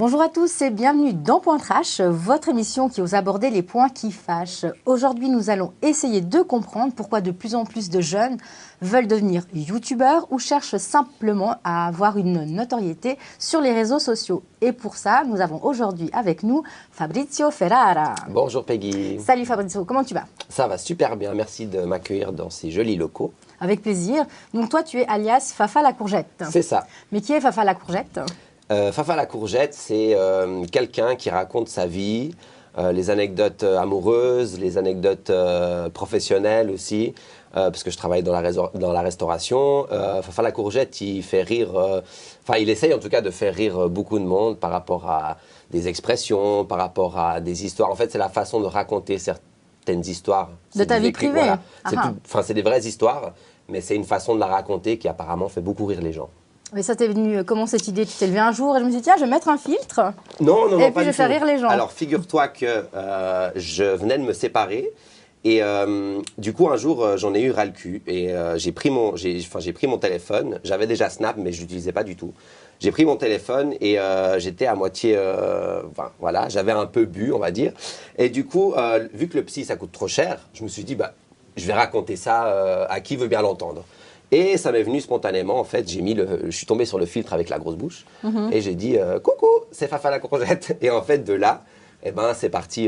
Bonjour à tous et bienvenue dans Point Trash, votre émission qui ose aborder les points qui fâchent. Aujourd'hui, nous allons essayer de comprendre pourquoi de plus en plus de jeunes veulent devenir youtubeurs ou cherchent simplement à avoir une notoriété sur les réseaux sociaux. Et pour ça, nous avons aujourd'hui avec nous Fabrizio Ferrara. Bonjour Peggy. Salut Fabrizio, comment tu vas? Ça va super bien, merci de m'accueillir dans ces jolis locaux. Avec plaisir. Donc toi, tu es alias Fafa la courgette. C'est ça. Mais qui est Fafa la courgette? Fafa la courgette, c'est quelqu'un qui raconte sa vie, les anecdotes amoureuses, les anecdotes professionnelles aussi, parce que je travaille dans la restauration. Fafa la courgette, il fait rire, il essaye en tout cas de faire rire beaucoup de monde par rapport à des expressions, par rapport à des histoires. En fait, c'est la façon de raconter certaines histoires. De ta vie privée. Voilà. C'est des vraies histoires, mais c'est une façon de la raconter qui apparemment fait beaucoup rire les gens. Mais ça t'est venu comment cette idée? Tu t'es levé un jour et je me suis dit tiens, je vais mettre un filtre. Non, et puis je vais faire rire les gens. Alors figure-toi que je venais de me séparer et du coup un jour j'en ai eu ras le cul et j'ai pris mon téléphone. J'avais déjà Snap mais je l'utilisais pas du tout. J'ai pris mon téléphone et j'étais à moitié, voilà, j'avais un peu bu on va dire. Et du coup vu que le psy ça coûte trop cher, je me suis dit je vais raconter ça à qui veut bien l'entendre. Et ça m'est venu spontanément, en fait, je suis tombé sur le filtre avec la grosse bouche et j'ai dit coucou, c'est Fafa la courgette. Et en fait, de là, c'est parti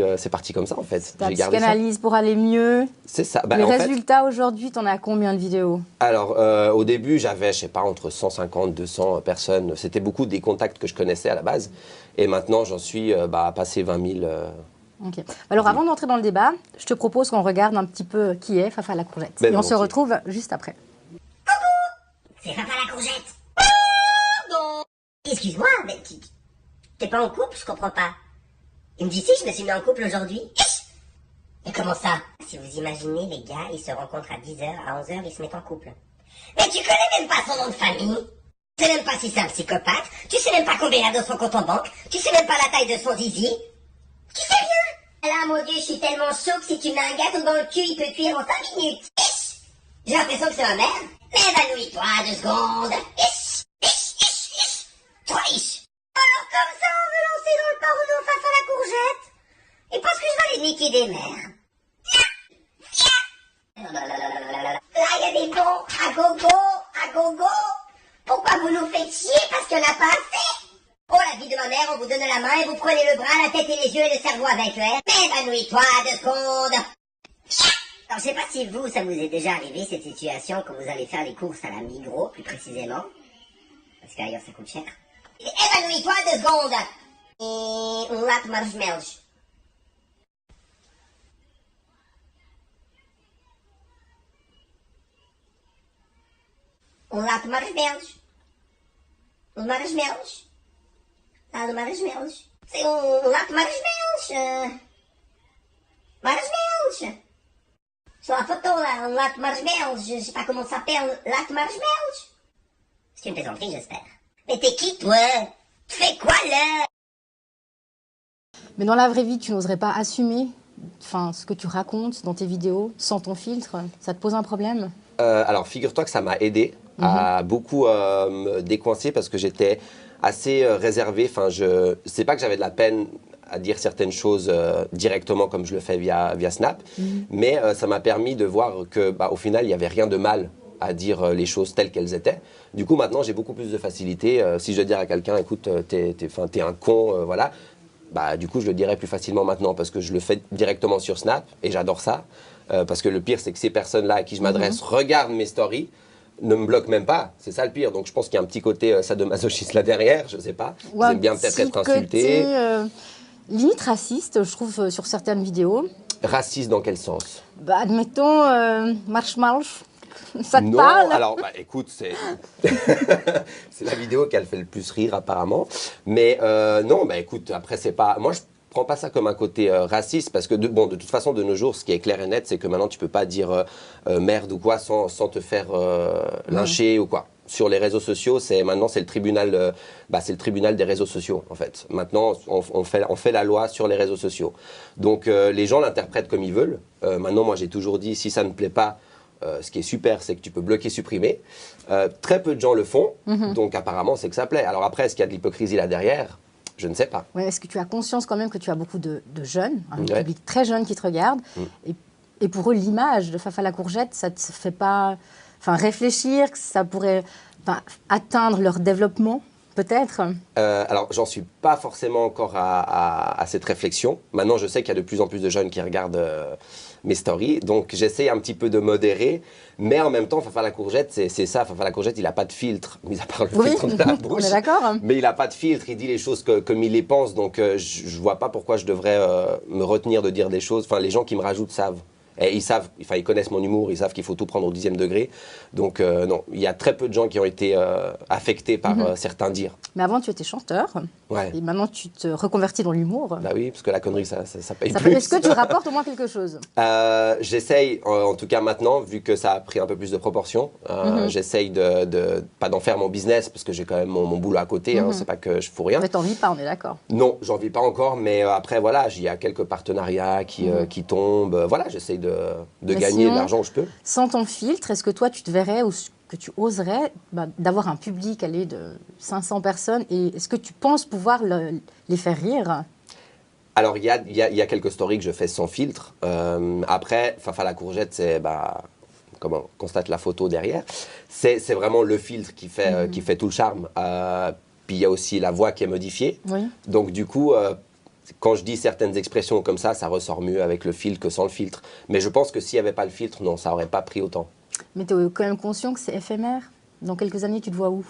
comme ça, en fait. Ta psychanalyse pour aller mieux. C'est ça. Les résultats aujourd'hui, t'en as combien de vidéos? Alors, au début, j'avais, je sais pas, entre 150, 200 personnes. C'était beaucoup des contacts que je connaissais à la base. Et maintenant, j'en suis passé 20 000. Okay. Alors, avant d'entrer dans le débat, je te propose qu'on regarde un petit peu qui est Fafa la courgette. Et on se retrouve juste après. C'est Fafa la courgette. Pardon. Excuse-moi, mais t'es pas en couple, je comprends pas. Il me dit si, je me suis mis en couple aujourd'hui. Et comment ça? Si vous imaginez, les gars, ils se rencontrent à 10h, à 11h, ils se mettent en couple. Mais tu connais même pas son nom de famille. Tu sais même pas si c'est un psychopathe. Tu sais même pas combien il a dans son compte en banque. Tu sais même pas la taille de son zizi. Tu sais rien. Là, mon Dieu, je suis tellement chaud que si tu mets un gâteau dans le cul, il peut cuire en 5 minutes. J'ai l'impression que c'est ma mère. Évanouis-toi 2 secondes. Toi, alors comme ça, on veut lancer dans le porno Fafa la courgette. Et parce que je vais les niquer des mères. Là, il y a des bons à gogo. Pourquoi vous nous faites chier? Parce qu'il n'y en a pas assez. Oh, la vie de ma mère, on vous donne la main et vous prenez le bras, la tête et les yeux et le cerveau avec. Évanouis-toi 2 secondes. Alors, je sais pas si vous, ça vous est déjà arrivé, cette situation, quand vous allez faire les courses à la Migros, plus précisément. Parce qu'ailleurs, ça coûte cher. Évanouis-toi 2 secondes. Et on laat marshmallows. On laat marshmallows. Os marshmallows. Ah, de marshmallows. C'est on laat marshmallows. Marshmallows. Sur la photo, là, on laat marshmallows, je sais pas comment ça s'appelle, laat marshmallows. C'est une plaisanterie, j'espère. Mais t'es qui, toi? Tu fais quoi, là? Mais dans la vraie vie, tu n'oserais pas assumer ce que tu racontes dans tes vidéos sans ton filtre? Ça te pose un problème? Alors, figure-toi que ça m'a aidé à beaucoup me décoincer parce que j'étais assez réservé. C'est pas que j'avais de la peine à dire certaines choses directement comme je le fais via Snap, mais ça m'a permis de voir que au final il n'y avait rien de mal à dire les choses telles qu'elles étaient. Du coup maintenant j'ai beaucoup plus de facilité. Si je dois dire à quelqu'un écoute t'es un con, voilà, du coup je le dirais plus facilement maintenant parce que je le fais directement sur Snap et j'adore ça. Parce que le pire c'est que ces personnes-là à qui je m'adresse regardent mes stories, ne me bloque même pas, c'est ça le pire. Donc je pense qu'il y a un petit côté sadomasochiste là derrière, je sais pas. Ils aiment bien peut-être être insultés. Limite raciste, je trouve, sur certaines vidéos. Raciste dans quel sens? Admettons, marshmallow, ça te non, parle? Alors, écoute, c'est c'est la vidéo qui a fait le plus rire apparemment. Mais non, écoute, après c'est pas... Moi, je prends pas ça comme un côté raciste parce que de toute façon, de nos jours, ce qui est clair et net, c'est que maintenant, tu peux pas dire merde ou quoi sans te faire lyncher ou quoi. Sur les réseaux sociaux, maintenant c'est le tribunal, c'est le tribunal des réseaux sociaux en fait. Maintenant, on fait la loi sur les réseaux sociaux. Donc les gens l'interprètent comme ils veulent. Maintenant, moi j'ai toujours dit si ça ne plaît pas, ce qui est super, c'est que tu peux bloquer, supprimer. Très peu de gens le font, donc apparemment c'est que ça plaît. Alors après, est-ce qu'il y a de l'hypocrisie là derrière? Je ne sais pas. Ouais, est-ce que tu as conscience quand même que tu as beaucoup de jeunes, un Ouais. public très jeune qui te regarde, et pour eux, l'image de Fafa la courgette, ça ne te fait pas réfléchir que ça pourrait atteindre leur développement, peut-être? Alors, j'en suis pas forcément encore à cette réflexion. Maintenant, je sais qu'il y a de plus en plus de jeunes qui regardent mes stories, donc j'essaie un petit peu de modérer, mais en même temps, Fafa la courgette, c'est ça. Fafa la courgette, il n'a pas de filtre, mis à part le filtre de la bouche. On est d'accord. Mais il n'a pas de filtre, il dit les choses comme il les pense, donc je vois pas pourquoi je devrais me retenir de dire des choses. Enfin, les gens qui me rajoutent savent. Et ils savent, ils connaissent mon humour, ils savent qu'il faut tout prendre au 10e degré. Donc non, il y a très peu de gens qui ont été affectés par certains dires. Mais avant, tu étais chanteur. Ouais. Et maintenant, tu te reconvertis dans l'humour. Bah oui, parce que la connerie, ça paye plus. Est-ce que tu rapportes au moins quelque chose? J'essaye, en tout cas maintenant, vu que ça a pris un peu plus de proportions, j'essaye pas d'en faire mon business, parce que j'ai quand même mon boulot à côté, hein, c'est pas que je fous rien. Mais t'en vis pas, on est d'accord. Non, j'en vis pas encore, mais après, voilà, il y a quelques partenariats qui tombent. Voilà, j'essaye de gagner de l'argent où je peux. Sans ton filtre, est-ce que toi, tu te verrais ou que tu oserais d'avoir un public de 500 personnes, et est-ce que tu penses pouvoir les faire rire? Alors, il y a quelques stories que je fais sans filtre. Après, Fafa la courgette, c'est, comme on constate la photo derrière, c'est vraiment le filtre qui fait tout le charme. Puis il y a aussi la voix qui est modifiée. Oui. Donc du coup, quand je dis certaines expressions comme ça ressort mieux avec le filtre que sans le filtre. Mais je pense que s'il n'y avait pas le filtre, non, ça n'aurait pas pris autant. Mais tu es quand même conscient que c'est éphémère? Dans quelques années, tu te vois où?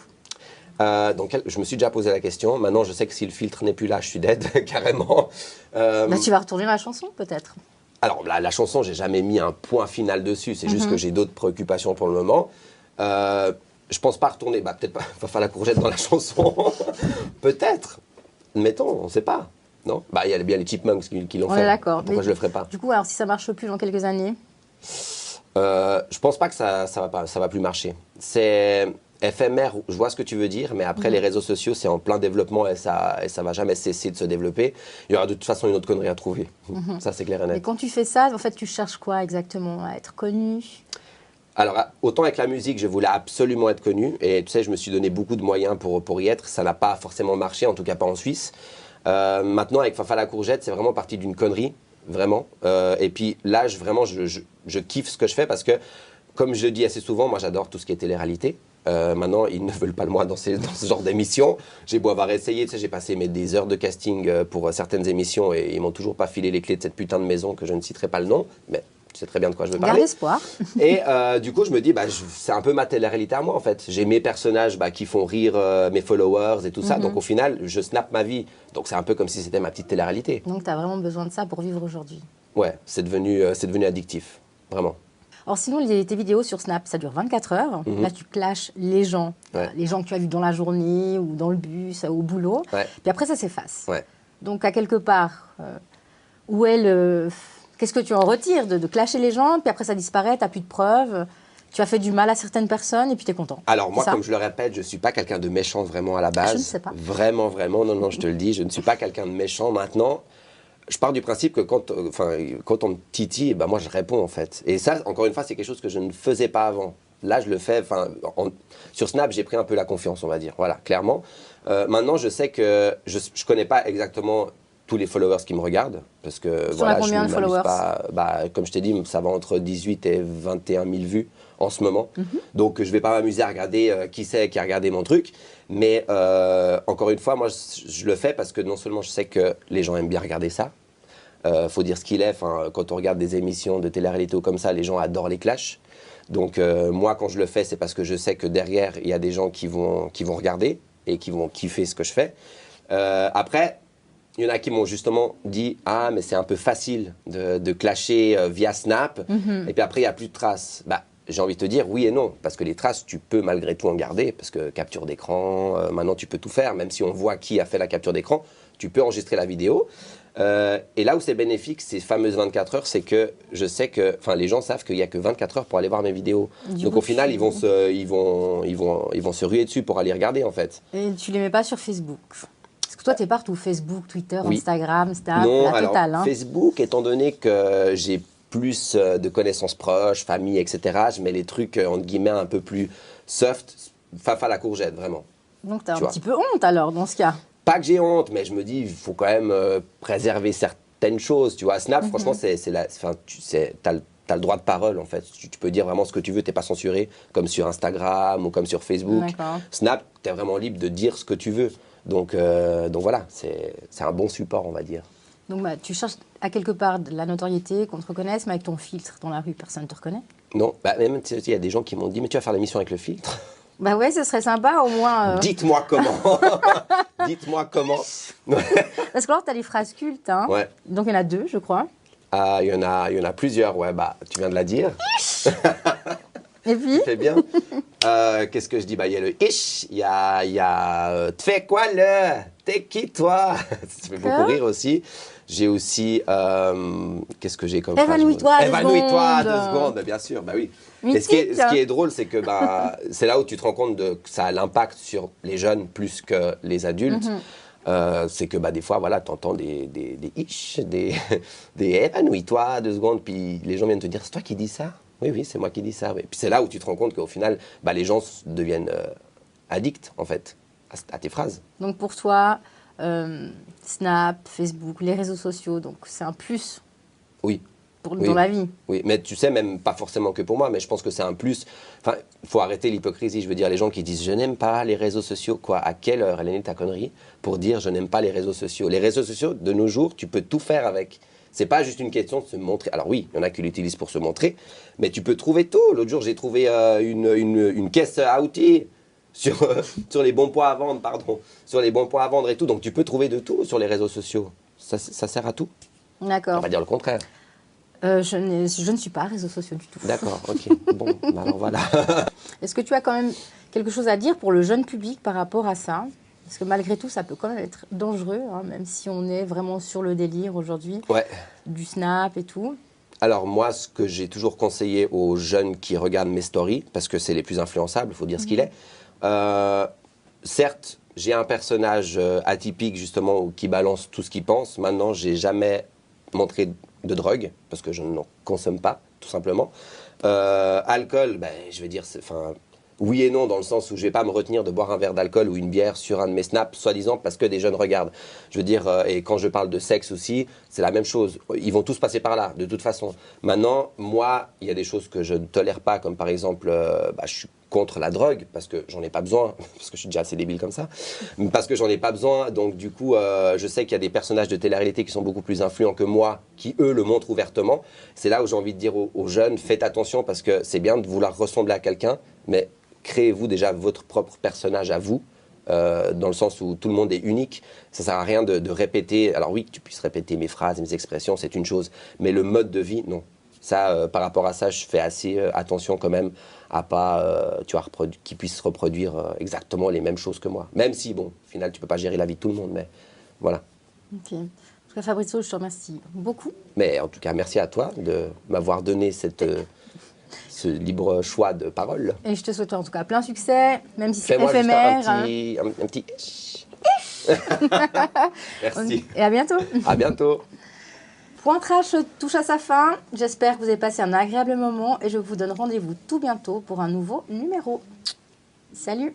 Donc, je me suis déjà posé la question. Maintenant, je sais que si le filtre n'est plus là, je suis dead, carrément. Tu vas retourner la chanson, peut-être? Alors, la chanson, j'ai jamais mis un point final dessus. C'est juste que j'ai d'autres préoccupations pour le moment. Je pense pas retourner. Peut-être pas Fafa la courgette dans la chanson. Peut-être. Mettons, on ne sait pas. Non? Il y a bien les Chipmunks qui l'ont fait. On est d'accord. Pourquoi je le ferais pas? Du coup, alors si ça marche plus dans quelques années? Je pense pas que ça va plus marcher. C'est éphémère, je vois ce que tu veux dire, mais après les réseaux sociaux, c'est en plein développement et ça va jamais cesser de se développer. Il y aura de toute façon une autre connerie à trouver. Ça, c'est clair et net. Et quand tu fais ça, en fait, tu cherches quoi exactement? À être connu? Alors, autant avec la musique, je voulais absolument être connu. Et tu sais, je me suis donné beaucoup de moyens pour y être. Ça n'a pas forcément marché, en tout cas pas en Suisse. Maintenant, avec Fafa la courgette, c'est vraiment parti d'une connerie. Vraiment. Et puis là, je kiffe ce que je fais parce que, comme je le dis assez souvent, moi j'adore tout ce qui est télé-réalité. Maintenant, ils ne veulent pas de moi dans ce genre d'émission. J'ai beau avoir essayé, tu sais, j'ai passé des heures de casting pour certaines émissions et ils m'ont toujours pas filé les clés de cette putain de maison que je ne citerai pas le nom, mais tu sais très bien de quoi je veux parler. Garde espoir. Et du coup, je me dis, c'est un peu ma télé-réalité à moi en fait. J'ai mes personnages qui font rire mes followers et tout ça, donc au final, je snap ma vie. Donc c'est un peu comme si c'était ma petite télé-réalité. Donc tu as vraiment besoin de ça pour vivre aujourd'hui? Ouais, c'est devenu addictif, vraiment. Alors sinon, tes vidéos sur Snap, ça dure 24 heures. Là, tu clashes les gens. Ouais. Les gens que tu as vus dans la journée ou dans le bus, au boulot. Ouais. Puis après, ça s'efface. Ouais. Donc, à quelque part, où est qu'est-ce que tu en retires de clasher les gens? Puis après, ça disparaît, tu n'as plus de preuves. Tu as fait du mal à certaines personnes et puis tu es content. Alors moi, comme je le répète, je ne suis pas quelqu'un de méchant vraiment à la base. Je ne sais pas. Vraiment, vraiment. Non, je te le dis, je ne suis pas quelqu'un de méchant maintenant. Je pars du principe que quand on me titille, moi je réponds en fait. Et ça, encore une fois, c'est quelque chose que je ne faisais pas avant. Là, je le fais. Sur Snap, j'ai pris un peu la confiance, on va dire. Voilà, clairement. Maintenant, je sais que je ne connais pas exactement tous les followers qui me regardent. Parce que voilà, combien de followers? Comme je t'ai dit, ça va entre 18 et 21 000 vues en ce moment. Donc, je ne vais pas m'amuser à regarder qui c'est qui a regardé mon truc. Mais encore une fois, moi, je le fais parce que non seulement je sais que les gens aiment bien regarder ça, faut dire ce qu'il est. Quand on regarde des émissions de télé-réalité comme ça, les gens adorent les clashs. Donc moi, quand je le fais, c'est parce que je sais que derrière, il y a des gens qui vont regarder et qui vont kiffer ce que je fais. Après, il y en a qui m'ont justement dit « Ah, mais c'est un peu facile de clasher via Snap. Et puis après, il n'y a plus de traces. » J'ai envie de te dire oui et non, parce que les traces, tu peux malgré tout en garder, parce que capture d'écran, maintenant tu peux tout faire, même si on voit qui a fait la capture d'écran, tu peux enregistrer la vidéo. Et là où c'est bénéfique, ces fameuses 24 heures, c'est que je sais que, les gens savent qu'il n'y a que 24 heures pour aller voir mes vidéos. Donc au final, ils vont se ruer dessus pour aller regarder en fait. Et tu les mets pas sur Facebook? Parce que toi, tu es partout, Facebook, Twitter, Oui. Instagram, Snap, non, la totale. Facebook, étant donné que j'ai plus de connaissances proches, famille, etc., je mets les trucs, entre guillemets, un peu plus soft, Fafa la courgette, vraiment. Donc tu as un petit peu honte alors, dans ce cas? pas que j'ai honte, mais je me dis, il faut quand même préserver certaines choses. Tu vois, Snap, franchement, t'as le droit de parole, en fait. Tu peux dire vraiment ce que tu veux, t'es pas censuré, comme sur Instagram ou comme sur Facebook. Snap, t'es vraiment libre de dire ce que tu veux. Donc voilà, c'est un bon support, on va dire. Donc tu cherches à quelque part de la notoriété, qu'on te reconnaisse, mais avec ton filtre dans la rue, personne ne te reconnaît? Non, même il y a des gens qui m'ont dit, mais tu vas faire l'émission avec le filtre? Bah ouais, ce serait sympa au moins. Dites-moi comment. Dites-moi comment. Parce que alors, tu as les phrases cultes, hein. Ouais. Donc il y en a 2, je crois. Il y en a plusieurs, ouais, bah tu viens de la dire. Et puis Tu fais bien. Qu'est-ce que je dis? Bah, il y a le ish, il y a tu fais quoi là? T'es qui toi? Ça fait beaucoup rire aussi. J'ai aussi, qu'est-ce que j'ai comme phrase? Évanouis-toi 2 Évanouis-toi 2 secondes, bien sûr, bah oui. Et ce qui est drôle, c'est que bah, c'est là où tu te rends compte que ça a l'impact sur les jeunes plus que les adultes. C'est que bah, des fois, voilà, tu entends des ish, des évanouis-toi 2 secondes, puis les gens viennent te dire, c'est toi qui dis ça? Oui, c'est moi qui dis ça. Oui. Puis c'est là où tu te rends compte qu'au final, bah, les gens deviennent addicts, en fait, à tes phrases. Donc pour toi, Snap, Facebook, les réseaux sociaux, donc c'est un plus. Oui. Dans la vie. Oui, mais tu sais, même pas forcément que pour moi, mais je pense que c'est un plus. Enfin, il faut arrêter l'hypocrisie. Je veux dire, les gens qui disent « je n'aime pas les réseaux sociaux », quoi, à quelle heure elle est née ta connerie pour dire « je n'aime pas les réseaux sociaux ». Les réseaux sociaux, de nos jours, tu peux tout faire avec. C'est pas juste une question de se montrer. Alors oui, il y en a qui l'utilisent pour se montrer, mais tu peux trouver tout. L'autre jour, j'ai trouvé une caisse à outils sur les bons points à vendre, pardon. Sur les bons points à vendre et tout. Donc tu peux trouver de tout sur les réseaux sociaux. Ça sert à tout. D'accord. On va dire le contraire. Je ne suis pas réseaux sociaux du tout. D'accord, ok. Bon, alors voilà. Est-ce que tu as quand même quelque chose à dire pour le jeune public par rapport à ça? Parce que malgré tout, ça peut quand même être dangereux, hein, même si on est vraiment sur le délire aujourd'hui, ouais. Du Snap et tout. Alors moi, ce que j'ai toujours conseillé aux jeunes qui regardent mes stories, parce que c'est les plus influençables, il faut dire ce qu'il est, certes, j'ai un personnage atypique justement qui balance tout ce qu'il pense. Maintenant, j'ai jamais montré de drogue, parce que je n'en consomme pas, tout simplement. Alcool, ben, je vais dire, oui et non, dans le sens où je ne vais pas me retenir de boire un verre d'alcool ou une bière sur un de mes snaps, soi-disant parce que des jeunes regardent. Je veux dire, et quand je parle de sexe aussi, c'est la même chose. Ils vont tous passer par là, de toute façon. Maintenant, moi, il y a des choses que je ne tolère pas, comme par exemple, je suis contre la drogue, parce que j'en ai pas besoin, parce que je suis déjà assez débile comme ça, parce que j'en ai pas besoin, donc du coup, je sais qu'il y a des personnages de télé-réalité qui sont beaucoup plus influents que moi, qui eux le montrent ouvertement. C'est là où j'ai envie de dire aux jeunes, faites attention, parce que c'est bien de vouloir ressembler à quelqu'un, mais créez-vous déjà votre propre personnage à vous, dans le sens où tout le monde est unique. Ça sert à rien de répéter, alors oui, que tu puisses répéter mes phrases, mes expressions, c'est une chose, mais le mode de vie, non. Ça, par rapport à ça, je fais assez attention quand même à pas, qu'ils puissent reproduire exactement les mêmes choses que moi. Même si, bon, au final, tu peux pas gérer la vie de tout le monde, mais voilà. Ok. En tout cas, Fabrizio, je te remercie beaucoup. Mais en tout cas, merci à toi de m'avoir donné ce libre choix de parole. Et je te souhaite en tout cas plein succès, même si c'est Fais-moi éphémère. juste un petit... Merci. Et à bientôt. À bientôt. Point Trash touche à sa fin. J'espère que vous avez passé un agréable moment et je vous donne rendez-vous tout bientôt pour un nouveau numéro. Salut!